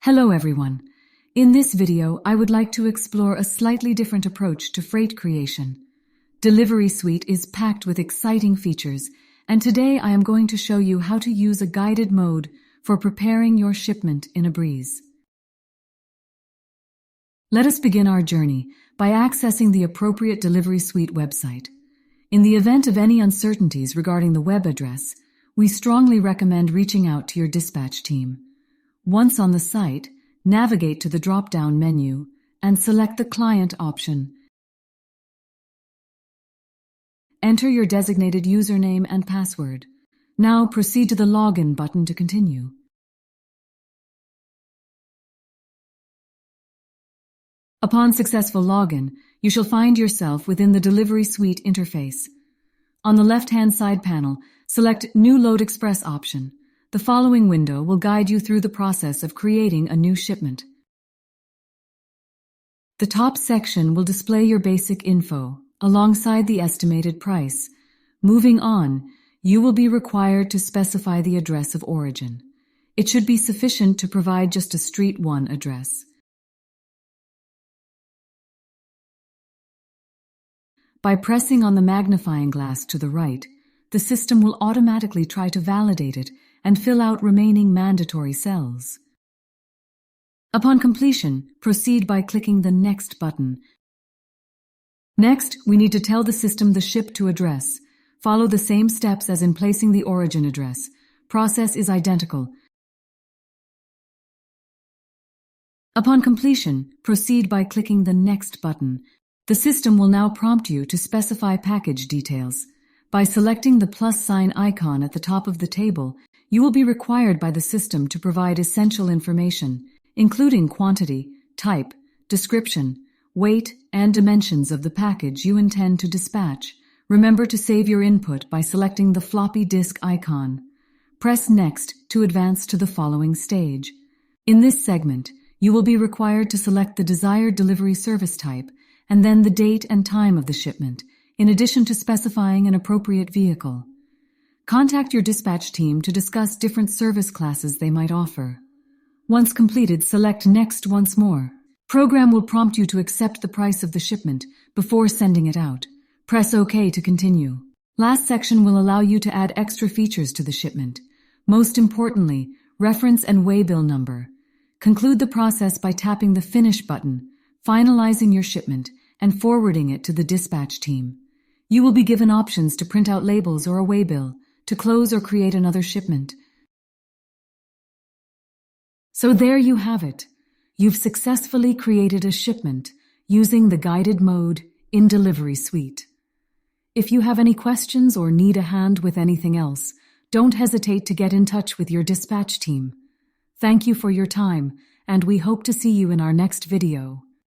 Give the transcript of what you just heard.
Hello everyone. In this video, I would like to explore a slightly different approach to freight creation. DeliverySuite is packed with exciting features, and today I am going to show you how to use a guided mode for preparing your shipment in a breeze. Let us begin our journey by accessing the appropriate DeliverySuite website. In the event of any uncertainties regarding the web address, we strongly recommend reaching out to your dispatch team. Once on the site, navigate to the drop-down menu and select the Client option. Enter your designated username and password. Now proceed to the Login button to continue. Upon successful login, you shall find yourself within the DeliverySuite interface. On the left-hand side panel, select New Load Express option. The following window will guide you through the process of creating a new shipment. The top section will display your basic info, alongside the estimated price. Moving on, you will be required to specify the address of origin. It should be sufficient to provide just a Street 1 address. By pressing on the magnifying glass to the right, the system will automatically try to validate it and fill out remaining mandatory cells. Upon completion, proceed by clicking the Next button. Next, we need to tell the system the ship to address. Follow the same steps as in placing the origin address. Process is identical. Upon completion, proceed by clicking the Next button. The system will now prompt you to specify package details. By selecting the plus sign icon at the top of the table, you will be required by the system to provide essential information, including quantity, type, description, weight, and dimensions of the package you intend to dispatch. Remember to save your input by selecting the floppy disk icon. Press Next to advance to the following stage. In this segment, you will be required to select the desired delivery service type and then the date and time of the shipment, in addition to specifying an appropriate vehicle. Contact your dispatch team to discuss different service classes they might offer. Once completed, select Next once more. Program will prompt you to accept the price of the shipment before sending it out. Press OK to continue. Last section will allow you to add extra features to the shipment. Most importantly, reference and waybill number. Conclude the process by tapping the Finish button, finalizing your shipment, and forwarding it to the dispatch team. You will be given options to print out labels or a waybill, to close or create another shipment. So there you have it. You've successfully created a shipment using the guided mode in DeliverySuite. If you have any questions or need a hand with anything else, don't hesitate to get in touch with your dispatch team. Thank you for your time, and we hope to see you in our next video.